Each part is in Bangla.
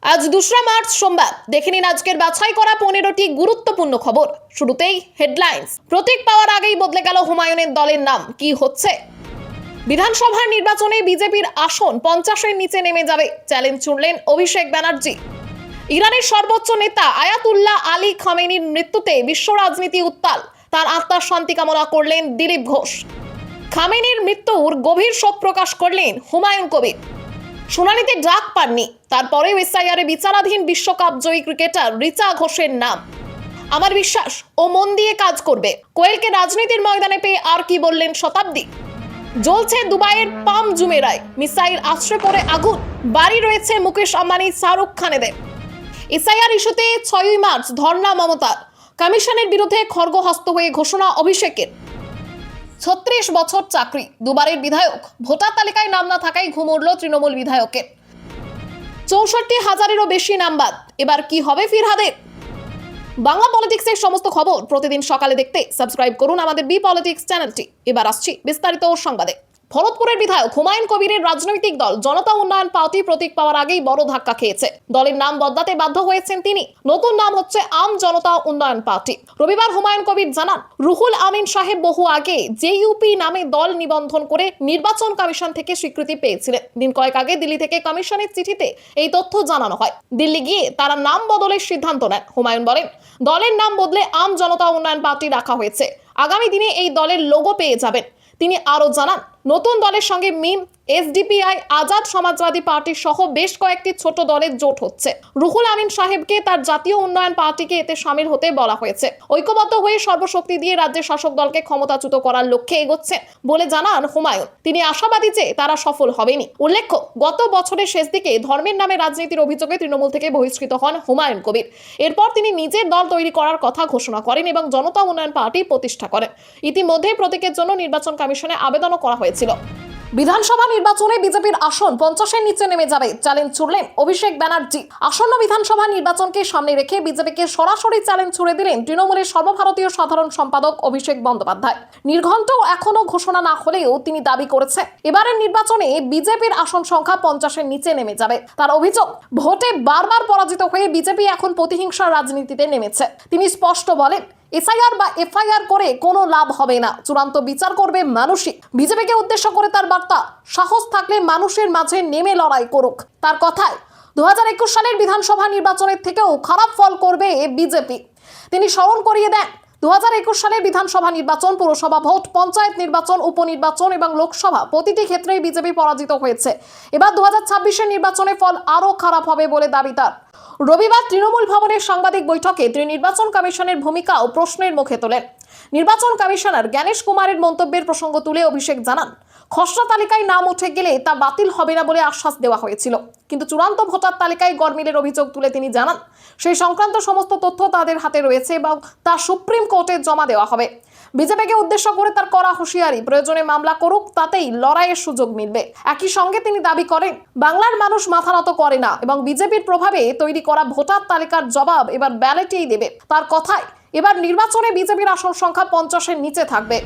আজ 2রা মার্চ সোমবার দেখে নিন আজকের বাছাই করা 15টি গুরুত্বপূর্ণ খবর। শুরুতেই হেডলাইন্স। প্রতীক পাওয়ার আগেই বদলে গেল হুমায়ুনের দলের নাম। কি হচ্ছে? বিধানসভার নির্বাচনে বিজেপির আসন 50-এর নিচে নেমে যাবে, চ্যালেঞ্জ ছুড়লেন অভিষেক ব্যানার্জি। ইরানের সর্বোচ্চ নেতা আয়াতুল্লাহ আলী খামেনির মৃত্যুতে বিশ্ব রাজনীতি উত্তাল, তার আত্মার শান্তি কামনা করলেন দিলীপ ঘোষ। খামেনির মৃত্যুর গভীর শোক প্রকাশ করলেন হুমায়ুন কবির। শুনানিতে ডাক পাননি, তারপরেও এসআইআরে বিচারাধীন বিশ্বকাপ জয়ী ক্রিকেটার রিচা ঘোষের নাম। আমার বিশ্বাস ও মন দিয়ে কাজ করবে। কোয়েলকে রাজনীতির ময়দানে পেয়ে আর কি বললেন শতাব্দী। জ্বলছে দুবাইয়ের পাম জুমেরায়, মিসাইল আশ্রয় পড়ে আগুন। বাড়ি রয়েছে মুকেশ আম্বানি, শাহরুখ খানেদের। এসআইআর ইস্যুতে 6ই মার্চ ধর্ণা মমতার। কমিশনের বিরুদ্ধে খড়গহস্ত হয়ে ঘোষণা অভিষেকের। 36 বছর চাকরি, দুবারের বিধায়ক, ভোটার তালিকায় নাম না থাকায় ঘুম উড়ল তৃণমূল বিধায়কের। 64,000-এরও বেশি নামবাদ। এবার কি হবে ফিরহাদের? বাংলা পলিটিক্সের সমস্ত খবর প্রতিদিন সকালে দেখতে সাবস্ক্রাইব করুন আমাদের বি পলিটিক্স চ্যানেলটি। এবার আসছি বিস্তারিত সংবাদে। ভরতপুরের বিধায়ক হুমায়ুন কবিরের রাজনৈতিক দল জনতা উন্নয়ন পার্টি প্রতীক পাওয়ার আগেই বড় ধাক্কা খেয়েছে। দলের নাম বদলাতে বাধ্য হয়েছেন তিনি। নতুন নাম হচ্ছে আম জনতা উন্নয়ন পার্টি। রবিবার হুমায়ুন কবির জানান, রুহুল আমিন সাহেব বহু আগে জেইউপি নামে দল নিবন্ধন করে নির্বাচন কমিশন থেকে স্বীকৃতি পেয়েছিলেন। দিন কয়েক আগে দিল্লি থেকে কমিশনের চিঠিতে এই তথ্য জানানো হয়। দিল্লি গিয়ে তারা নাম বদলের সিদ্ধান্ত নেন। হুমায়ুন বলেন, দলের নাম বদলে আম জনতা উন্নয়ন পার্টি রাখা হয়েছে। আগামী দিনে এই দলের লোগো পেয়ে যাবেন। তিনি আরো জানান, নতুন দলের সঙ্গে মিম, এসডিপিআই, আজাদ সমাজবাদী পার্টি সহ বেশ কয়েকটি ছোট দলের জোট হচ্ছে। রুহুল আমিন সাহেবকে তার জাতীয় উন্নয়ন পার্টিকে এতে সামিল হতে বলা হয়েছে। ঐক্যবদ্ধ হয়ে সর্বশক্তি দিয়ে রাজ্যের শাসক দলকে ক্ষমতাচ্যুত করার লক্ষ্যে এগোচ্ছে বলে জানান হুমায়ুন। তিনি আশাবাদী যে তারা সফল হবেনি। উল্লেখ্য, গত বছরের শেষ দিকে ধর্মের নামে রাজনীতির অভিযোগে তৃণমূল থেকে বহিষ্কৃত হন হুমায়ুন কবির। এরপর তিনি নিজের দল তৈরি করার কথা ঘোষণা করেন এবং জনতা উন্নয়ন পার্টি প্রতিষ্ঠা করেন। ইতিমধ্যে প্রতীকের জন্য নির্বাচন কমিশনে আবেদনও করা হয়েছিল। বিধানসভা নির্বাচনে বিজেপির আসন 50-এর নিচে নেমে যাবে, চ্যালেঞ্জ ছুড়লেন অভিষেক ব্যানার্জি। আসন্ন বিধানসভা নির্বাচনকে সামনে রেখে বিজেপিকে সরাসরি চ্যালেঞ্জ ছুড়ে দিলেন তৃণমূলের সর্বভারতীয় সাধারণ সম্পাদক অভিষেক বন্দ্যোপাধ্যায়। নির্ঘণ্ট এখনো ঘোষণা না হলেও তিনি দাবি করেছেন, এবারের নির্বাচনে বিজেপির আসন সংখ্যা 50-এর নিচে নেমে যাবে। তার অভিযোগ, ভোটে বারবার পরাজিত হয়ে বিজেপি এখন প্রতিহিংসার রাজনীতিতে নেমেছে। তিনি স্পষ্ট বলেন, এসআইআর বা এফআইআর করে কোনো লাভ হবে না, চূড়ান্ত বিচার করবে মানুষই। বিজেপিকে উদ্দেশ্য করে তার বার্তা, সাহস থাকলে মানুষের মাঝে নেমে লড়াই করুক। তার কথায় 2021 সালের বিধানসভা নির্বাচনের থেকেও খারাপ ফল করবে বিজেপি। তিনি স্মরণ করিয়ে দেন, 2021 সালের বিধানসভা নির্বাচন, পুরসভা ভোট, পঞ্চায়েত নির্বাচন, উপনির্বাচন এবং লোকসভা প্রতিটি ক্ষেত্রেই বিজেপি পরাজিত হয়েছে। এবার 2026-এর নির্বাচনের ফল আরও খারাপ হবে বলে দাবি তার। রবিবার তৃণমূল ভবনের সাংবাদিক বৈঠকে তিনি নির্বাচন কমিশনের ভূমিকা ও প্রশ্নের মুখে তোলেন। নির্বাচন কমিশনার জ্ঞানেশ কুমারের মন্তব্যের প্রসঙ্গ তুলে অভিষেক জানান, খসড়া তালিকায় নাম উঠে গেলে তা বাতিল হবে না বলে আশ্বাস দেওয়া হয়েছিল, কিন্তু চূড়ান্ত ভোটার তালিকায় গরমিলের অভিযোগ তুলে তিনি জানান, সেই সংক্রান্ত সমস্ত তথ্য তাদের হাতে রয়েছে এবং তা সুপ্রিম কোর্টে জমা দেওয়া হবে। বিজেপিকে উদ্দেশ্য করে তার করা হুঁশিয়ারি, প্রয়োজনে মামলা করুক, তাতেই লড়াইয়ের সুযোগ মিলবে। একই সঙ্গে তিনি দাবি করেন, বাংলার মানুষ মাথা নত করে না এবং বিজেপির প্রভাবে তৈরি করা ভোটার তালিকার জবাব এবার ব্যালটেই দেবে। তার কথায়, এবার নির্বাচনে বিজেপির আসন সংখ্যা 50-এর নিচে থাকবে।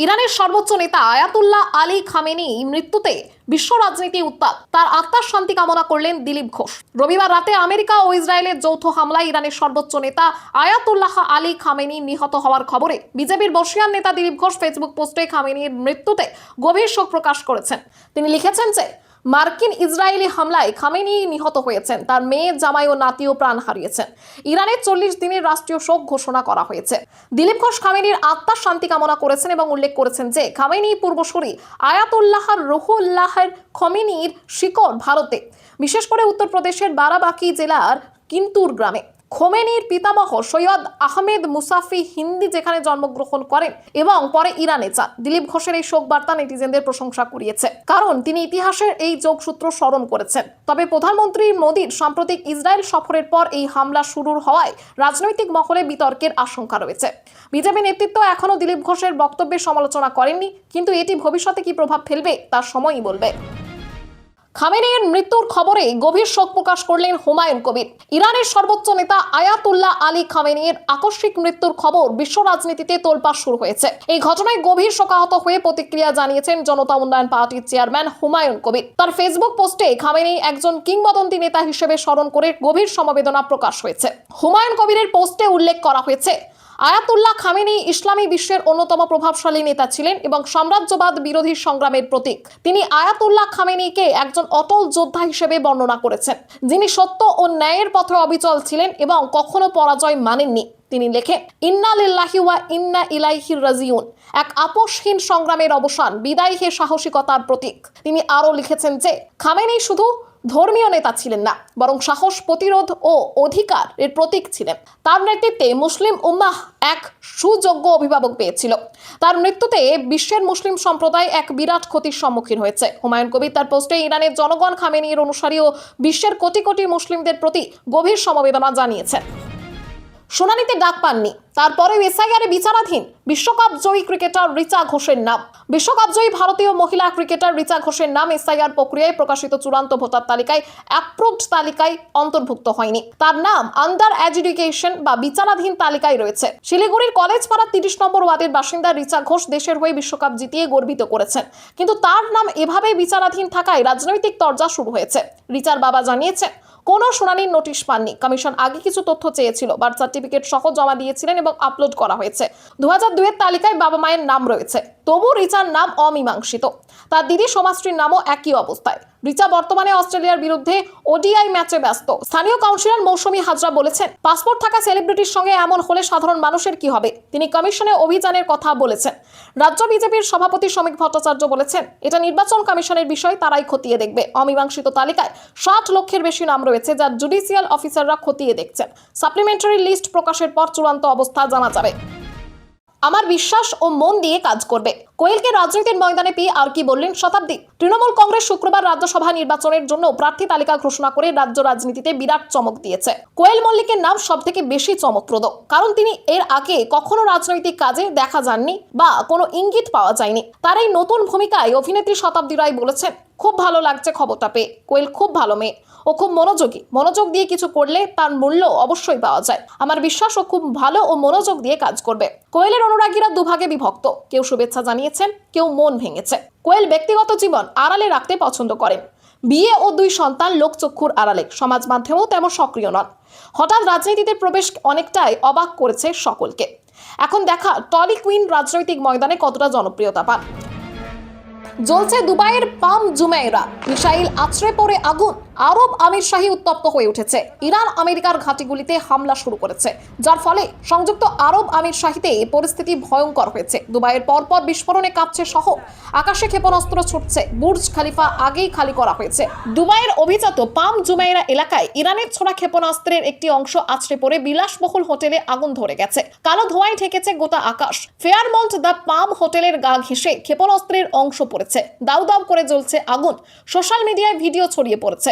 ইরানের সর্বোচ্চ নেতা আয়াতুল্লাহ আলী খামেনি মৃত্যুতে বিশ্ব রাজনীতি উত্তাল, তার আত্মার শান্তি কামনা করলেন দিলীপ ঘোষ। রবিবার রাতে আমেরিকা ও ইসরায়েলের যৌথ হামলায় ইরানের সর্বোচ্চ নেতা আয়াতুল্লাহ আলী খামেনি নিহত হওয়ার খবরে বিজেপির বর্ষিয়ান নেতা দিলীপ ঘোষ ফেসবুক পোস্টে খামেনির মৃত্যুতে গভীর শোক প্রকাশ করেছেন। তিনি লিখেছেন যে, মার্কিন ইসরায়েলি হামলায় খামেনি নিহত হয়েছেন, তার মেয়ে, জামাই ও নাতিও প্রাণ হারিয়েছেন। ইরানের 40 দিনের রাষ্ট্রীয় শোক ঘোষণা করা হয়েছে। দিলীপ ঘোষ খামেনির আত্মার শান্তি কামনা করেছেন এবং উল্লেখ করেছেন যে, খামেনি পূর্বসূরি আয়াতুল্লাহ রুহুল্লাহ খমেনির শিকড় ভারতে, বিশেষ করে উত্তরপ্রদেশের বারাবাঁকি জেলার কিন্তুর গ্রামে। খোমেনির পিতামহ সৈয়দ আহমেদ মুসাফি হিন্দি যেখানে জন্মগ্রহণ করেন এবং পরে ইরানে যান। দিলীপ ঘোষের এই শোক বার্তা নেটিজেনদের প্রশংসা কুড়িয়েছে, কারণ তিনি ইতিহাসের এই যোগসূত্র স্মরণ করেছেন। তবে প্রধানমন্ত্রী মোদীর সাম্প্রতিক ইসরায়েল সফরের পর এই হামলা শুরুর হওয়ায় রাজনৈতিক মহলে বিতর্কের আশঙ্কা রয়েছে। বিজেপি নেতৃত্ব এখনো দিলীপ ঘোষের বক্তব্যের সমালোচনা করেননি, কিন্তু এটি ভবিষ্যতে কি প্রভাব ফেলবে তা সময়ই বলবে। খামেনেইর মৃত্যুর খবরে গভীর শোক প্রকাশ করলেন হুমায়ুন কবির। ইরানের সর্বোচ্চ নেতা আয়াতুল্লাহ আলী খামেনেইর আকস্মিক মৃত্যুর খবর বিশ্ব রাজনীতিতে তোলপাড় শুরু হয়েছে। এই ঘটনায় গভীর শোকাহত হয়ে প্রতিক্রিয়া জানিয়েছেন জনতা উন্নয়ন পার্টির চেয়ারম্যান হুমায়ুন কবির। তার ফেসবুক পোস্টে খামেনেই একজন কিংবদন্তি নেতা হিসেবে স্মরণ করে গভীর সমবেদনা প্রকাশ হয়েছে। হুমায়ুন কবিরের পোস্টে উল্লেখ করা হয়েছে, আয়াতুল্লাহ খামেনেই ইসলামী বিশ্বের অন্যতম প্রভাবশালী নেতা ছিলেন এবং সাম্রাজ্যবাদ বিরোধী সংগ্রামের প্রতীক। তিনি আয়াতুল্লাহ খামেনেইকে একজন অটল যোদ্ধা হিসেবে বর্ণনা করেছেন, যিনি সত্য ও ন্যায়ের পথে অবিচল ছিলেন এবং কখনো পরাজয় মানেননি। তিনি লেখেন, ইন্না লিল্লাহি ওয়া ইন্না ইলাইহি রাজিউন, এক আপোষহীন সংগ্রামের অবসান, বিদায় হে সাহসিকতার প্রতীক। তিনি আরো লিখেছেন যে খামেনেই শুধু ধর্মীয় নেতা ছিলেন না, বরং সাহস, প্রতিরোধ ও অধিকার এর প্রতীক ছিলেন। তার নেতৃত্বে মুসলিম উম্মাহ এক সুযোগ্য অভিভাবক পেয়েছিল। তার মৃত্যুতে বিশ্বের মুসলিম সম্প্রদায় এক বিরাট ক্ষতির সম্মুখীন হয়েছে। হুমায়ুন কবির তার পোস্টে ইরানের জনগণ, খামেনেইর অনুসারী ও বিশ্বের কোটি কোটি মুসলিমদের প্রতি গভীর সমবেদনা জানিয়েছেন। শুনানিতে ডাক পাননি, তারপরে এসআইআরে বিচারাধীন বিশ্বকাপ জয়ী ক্রিকেটার রিচা ঘোষের নাম। বিশ্বকাপ জয়ী ভারতীয় মহিলা ক্রিকেটার রিচা ঘোষের নাম এসআইআর প্রক্রিয়ায় প্রকাশিত চূড়ান্ত ভোটার তালিকায় অ্যাপ্রুভড তালিকায় অন্তর্ভুক্ত হয়নি। তার নাম আন্ডার এডুকেশন বা বিচারাধীন তালিকায় রয়েছে। শিলিগুড়ির কলেজ পাড়া 30 নম্বর ওয়ার্ডের বাসিন্দা রিচা ঘোষ দেশের হয়ে বিশ্বকাপ জিতিয়ে গর্বিত করেছেন, কিন্তু তার নাম এভাবে বিচারাধীন থাকায় রাজনৈতিক তরজা শুরু হয়েছে। রিচার বাবা জানিয়েছেন, কোনো শুনানির নোটিশ পাননি। কমিশন আগে কিছু তথ্য চেয়েছিল, বার্থ সার্টিফিকেট সহ জমা দিয়েছিলেন এবং আপলোড করা হয়েছে। 2002 এর তালিকায় বাবা মায়ের নাম রয়েছে, তবু রিচার নাম অমীমাংসিত। তার দিদি সমাশ্রীর নামও একই অবস্থায়। রিচা বর্তমানে অস্ট্রেলিয়ার বিরুদ্ধে ওডিআই ম্যাচে ব্যস্ত। স্থানীয় কাউন্সিলর মৌসুমী হাজরা বলেছেন, পাসপোর্ট থাকা সেলিব্রিটির সঙ্গে এমন হলে সাধারণ মানুষের কি হবে। তিনি কমিশনে অভিযানের কথা বলেছেন। রাজ্য বিজেপির সভাপতি শ্রমিক ভট্টাচার্য বলেছেন, এটা নির্বাচন কমিশনের বিষয়, তারাই খতিয়ে দেখবে। অমীমাংসিত তালিকায় 60 লক্ষের বেশি নাম রয়েছে, যা জুডিশিয়াল অফিসাররা খতিয়ে দেখছেন। সাপ্লিমেন্টারি লিস্ট প্রকাশের পর চূড়ান্ত অবস্থা জানা যাবে। আমার বিশ্বাস ও মন দিয়ে কাজ করবে। কোয়েলকে রাজনীতির ময়দানে পেয়ে আর কি বললেন শতাব্দী। তৃণমূল কংগ্রেস শুক্রবার রাজ্যসভা নির্বাচনের জন্য প্রার্থী তালিকা ঘোষণা করে রাজ্য রাজনীতিতে বিরাট চমক দিয়েছে। কোয়েল মল্লিকের নাম সব থেকে বেশি চমকপ্রদ, কারণ তিনি এর আগে কখনো রাজনৈতিক কাজে দেখা যাননি বা কোনো ইঙ্গিত পাওয়া যায়নি। তার এই নতুন ভূমিকায় অভিনেত্রী শতাব্দী রায় বলেছেন, খুব ভালো লাগছে খবরটা পেয়ে। কোয়েল খুব ভালো মেয়ে, ও খুব মনোযোগী। মনোযোগ দিয়ে কিছু করলে তার মূল্য অবশ্যই পাওয়া যায়। আমার বিশ্বাস ও খুব ভালো ও মনোযোগ দিয়ে কাজ করবে। কোয়েলের অনুরাগীরা দুভাগে বিভক্ত, কেউ শুভেচ্ছা জানিয়েছেন, কেউ মন ভেঙেছে। কোয়েল ব্যক্তিগত জীবন আড়ালে রাখতে পছন্দ করেন। বিয়ে ও 2 সন্তান লোকচক্ষুর আড়ালে, সমাজ মাধ্যমেও তেমন সক্রিয় নন। হঠাৎ রাজনীতিতে প্রবেশ অনেকটাই অবাক করেছে সকলকে। এখন দেখা টলি কুইন রাজনৈতিক ময়দানে কতটা জনপ্রিয়তা পান। জ্বলছে দুবাইয়ের পাম জুমেইরা, মিসাইল আছড়ে পড়ে আগুন। আরব আমিরশাহী উত্তপ্ত হয়ে উঠেছে। ইরান আমেরিকার ঘাঁটিগুলিতে হামলা শুরু করেছে, যার ফলে সংযুক্ত আরব আমিরশাহীতে পরিস্থিতি ভয়ঙ্কর হয়েছে। দুবাইয়ের পরপর বিস্ফোরণে কাঁপছে শহর, আকাশে ক্ষেপণাস্ত্র ছুটছে। বুর্জ খালিফা আগেই খালি করা হয়েছে। দুবাইয়ের অভিজাত পাম জুমেইরা এলাকায় ইরানের ছোড়া ক্ষেপণাস্ত্রের একটি অংশ আছড়ে পড়ে বিলাসবহুল হোটেলে আগুন ধরে গেছে। কালো ধোঁয়ায় ঢেকেছে গোটা আকাশ। ফেয়ারমন্ট দ্য পাম হোটেলের গা ঘেঁষে ক্ষেপণাস্ত্রের অংশ পড়েছে। দাউ দাউ করে জ্বলছে আগুন। সোশ্যাল মিডিয়ায় ভিডিও ছড়িয়ে পড়েছে।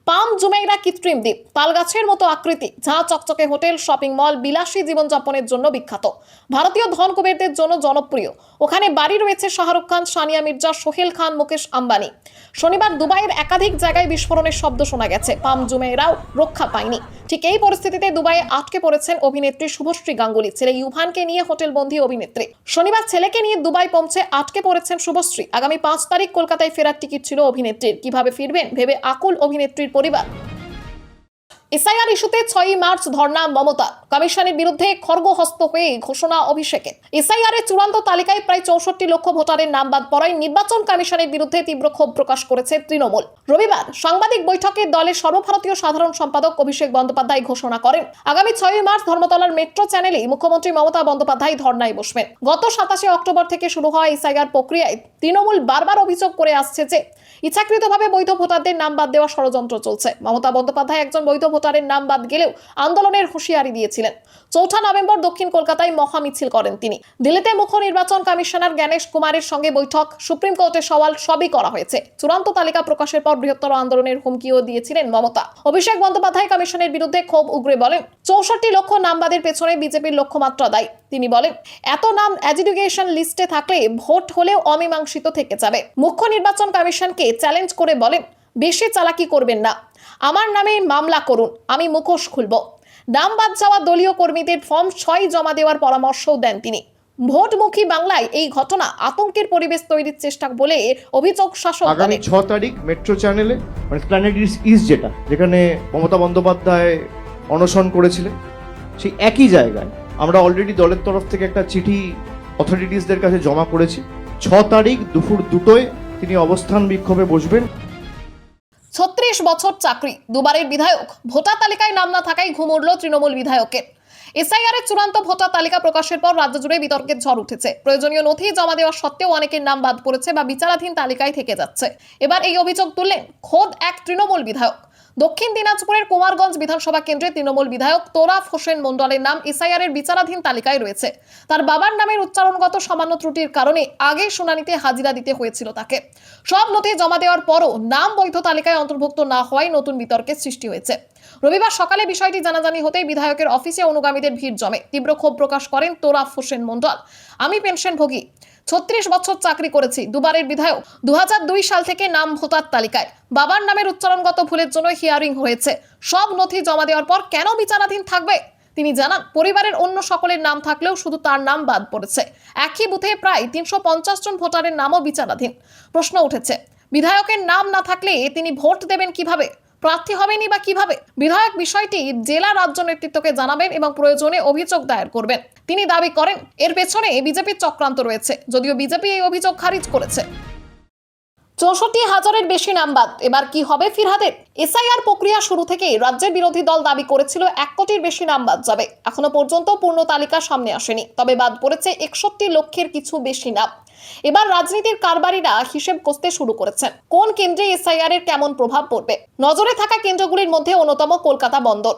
পাম জুমেইরা কৃত্রিম দ্বীপ, তালগাছের মতো আকৃতি, ঝাঁ চকচকে হোটেল, শপিং মল, বিলাসী জীবনযাপনের জন্য বিখ্যাত। ভারতীয় ধন কুবেরদের জন্য জনপ্রিয়। ওখানে বাড়ি রয়েছে শাহরুখ খান, সানিয়া মির্জা, সোহেল খান, মুকেশ আম্বানি। শনিবার দুবাইয়ের একাধিক জায়গায় বিস্ফোরণের শব্দ শোনা গেছে। পাম জুমেইরাও রক্ষা পায়নি। ঠিক এই পরিস্থিতিতে দুবাইয়ে আটকে পড়েছেন অভিনেত্রী শুভশ্রী গাঙ্গুলি। ছেলে ইউভানকে নিয়ে হোটেলবন্দি অভিনেত্রী। শনিবার ছেলেকে নিয়ে দুবাই পৌঁছে আটকে পড়েছেন শুভশ্রী। আগামী 5 তারিখ কলকাতায় ফেরার টিকিট ছিল অভিনেত্রীর। কিভাবে ফিরবেন ভেবে আকুল অভিনেত্রীর পরিবার। এসআইআর ইস্যুতে 6 মার্চ ধর্ণা মমতা। কমিশনের বিরুদ্ধে খড়গহস্ত হয়ে ঘোষণা অভিষেকের। এসআইআর এর চূড়ান্ত তালিকায় প্রায় 64 লক্ষ ভোটারের নাম বাদ পড়ায় নির্বাচন কমিশনের বিরুদ্ধে তীব্র ক্ষোভ প্রকাশ করেছে তৃণমূল। রবিবার সাংবাদিক বৈঠকে দলের সর্বভারতীয় সাধারণ সম্পাদক অভিষেক বন্দ্যোপাধ্যায় ঘোষণা করেন, আগামী 6 মার্চ ধর্মতলার মেট্রো চ্যানেলে মুখ্যমন্ত্রী মমতা বন্দ্যোপাধ্যায় ধর্ণায় বসবেন। গত 27 অক্টোবর থেকে শুরু হওয়া এসআইআর প্রক্রিয়ায় তৃণমূল বারবার অভিযোগ করে আসছে যে ইচ্ছাকৃতভাবে বৈধ ভোটারদের নাম বাদ দেওয়া ষড়যন্ত্র চলছে। মমতা বন্দ্যোপাধ্যায় একজন বৈধ ভোটারের নাম বাদ গেলেও আন্দোলনের হুঁশিয়ারি দিয়েছিলেন। 4 নভেম্বর দক্ষিণ কলকাতায় মহা মিছিল করেন তিনি। দিল্লিতে মুখ্য নির্বাচন কমিশনার জ্ঞানেশ কুমারের সঙ্গে বৈঠক, সুপ্রিম কোর্টে সওয়াল, সবই করা হয়েছে। চূড়ান্ত তালিকা প্রকাশের পর বৃহত্তর আন্দোলনের হুমকিও দিয়েছিলেন মমতা। অভিষেক বন্দ্যোপাধ্যায় কমিশনের বিরুদ্ধে ক্ষোভ উগরে বলেন, 64 লক্ষ নাম বাদের পেছনে বিজেপির লক্ষ্যমাত্রা দায়ী। তিনি বলেন, এত নাম এডুকেশন লিস্টে থাকলে ভোট হলেও অমীমাংসিত থেকে যাবে। মুখ্য নির্বাচন কমিশনকে চ্যালেঞ্জ করে বলেন, বেশি চালাকি করবেন না, আমার নামে মামলা করুন, আমি মুখোশ খুলব। নাম বাদ যাওয়া দলীয় কর্মীদের ফর্ম 6 জমা দেওয়ার পরামর্শও দেন তিনি। ভোটমুখী বাংলায় এই ঘটনা আতঙ্কের পরিবেশ তৈরির চেষ্টা বলে অভিযোগ শাসক আগামী দলের। 6 তারিখ মেট্রো চ্যানেলে মানে প্ল্যানেট ইস্ট যেখানে মমতা বন্দ্যোপাধ্যায় অনশন করেছিলেন, সেই একই জায়গায় আমরা অলরেডি দলের তরফ থেকে একটা চিঠি অথরিটিসদের কাছে জমা করেছি। 6 তারিখ দুপুর 2টোয় তিনি অবস্থান বিক্ষোভে বসবেন। 36 বছর চাকরি, দুবারের বিধায়ক, ভোটার তালিকায় নাম না থাকায় ঘুম উড়ল তৃণমূল বিধায়কের। এসআইআর এর চূড়ান্ত ভোটার তালিকা প্রকাশের পর রাজ্য জুড়ে বিতর্কের ঝড় উঠেছে। প্রয়োজনীয় নথি জমা দেওয়া সত্ত্বেও অনেকের নাম বাদ পড়েছে বা বিচারাধীন তালিকায় থেকে যাচ্ছে। এবার এই অভিযোগ তুললেন খোদ এক তৃণমূল বিধায়ক। দক্ষিণ দিনাজপুরের কুমারগঞ্জ বিধানসভা কেন্দ্রে তৃণমূল বিধায়ক তোরাফ হোসেন মন্ডলের নাম এসআইআর এর বিচারাধীন তালিকায় রয়েছে। তার বাবার নামের উচ্চারণগত সামান্য ত্রুটির কারণে আগে শুনানিতে হাজিরা দিতে হয়েছিল তাকে। সব নথি জমা দেওয়ার পরও নাম বৈধ তালিকায় অন্তর্ভুক্ত না হওয়ায় নতুন বিতর্কের সৃষ্টি হয়েছে। রবিবার সকালে বিষয়টি জানাজানি হতেই বিধায়কের অফিসে অনুগামীদের ভিড় জমে। তীব্র ক্ষোভ প্রকাশ করেন তোরাফ হোসেন মন্ডল। আমি পেনশনভোগী, 36 বছর চাকরি করেছি, দুবারের বিধায়ক। 2002 সাল থেকে নাম ভোটার তালিকায়, বাবার নামের উচ্চারণগত ভুলের জন্য হিয়ারিং হয়েছে। সব নথি জমা দেওয়ার পর কেন বিচারাধীন থাকবে? তিনি জানান, পরিবারের অন্য সকলের নাম থাকলেও শুধু তার নাম বাদ পড়েছে। একই বুথে প্রায় 350 জন ভোটারের নামও বিচারাধীন। প্রশ্ন উঠেছে, বিধায়কের নাম না থাকলে তিনি ভোট দেবেন কিভাবে, প্রার্থী হবেনই বা কিভাবে? বিধায়ক বিষয়টি জেলা রাজ্য নেতৃত্বকে জানাবেন এবং প্রয়োজনে অভিযোগ দায়ের করবেন। তিনি দাবি করেন এর পেছনে বিজেপির চক্রান্ত রয়েছে, যদিও বিজেপি এই অভিযোগ খারিজ করেছে। 64,000-এর বেশি নাম বাদ, এবার কি হবে ফিরহাদের? এসআইআর প্রক্রিয়া শুরু থেকেই রাজ্যের বিরোধী দল দাবি করেছিল 1 কোটির বেশি নাম বাদ যাবে। এখনো পর্যন্ত পূর্ণ তালিকা সামনে আসেনি, তবে বাদ পড়েছে 61 লক্ষের কিছু বেশি নাম। এবার রাজনীতির কারবারিরা হিসেব কষতে শুরু করেছেন, কোন কেন্দ্রে এসআইআর এর কেমন প্রভাব পড়বে। নজরে থাকা কেন্দ্রগুলির মধ্যে অন্যতম কলকাতা বন্দর।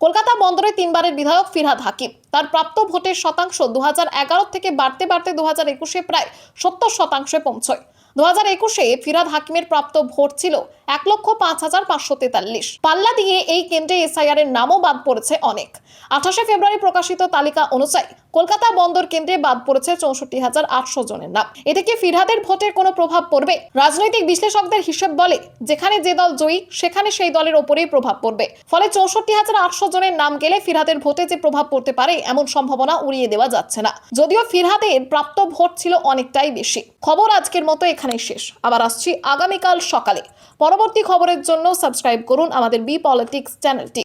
কলকাতা বন্দরে 3বারের বিধায়ক ফিরহাদ হাকিম। তার প্রাপ্ত ভোটের শতাংশ 2011 থেকে বাড়তে 2021-এ প্রায় 70% পৌঁছয়। 2021-এ ফিরহাদ হাকিমের প্রাপ্ত ভোট ছিল 1,05,543। পাল্লা দিয়ে এই কেন্দ্রে এসআইআর এর নামও বাদ পড়েছে অনেক। 28 ফেব্রুয়ারি প্রকাশিত তালিকা অনুযায়ী কলকাতা বন্দর কেন্দ্রে বাদ পড়েছে 64,800 জনের নাম। এতে কি ফিরহাদের ভোটের কোনো প্রভাব পড়বে? রাজনৈতিক বিশ্লেষকদের হিসেব বলে, যেখানে যে দল জয়ী সেখানে সেই দলের ওপরেই প্রভাব পড়বে। ফলে 64,800 জনের নাম গেলে ফিরহাদের ভোটে যে প্রভাব পড়তে পারে এমন সম্ভাবনা উড়িয়ে দেওয়া যাচ্ছে না। যদিও ফিরহাদের প্রাপ্ত ভোট ছিল অনেকটাই বেশি। খবর আজকের মতো এখানেই শেষ। আবার আসছি আগামীকাল সকালে। পরবর্তী খবরের জন্য সাবস্ক্রাইব করুন আমাদের বি পলিটিক্স চ্যানেলটি।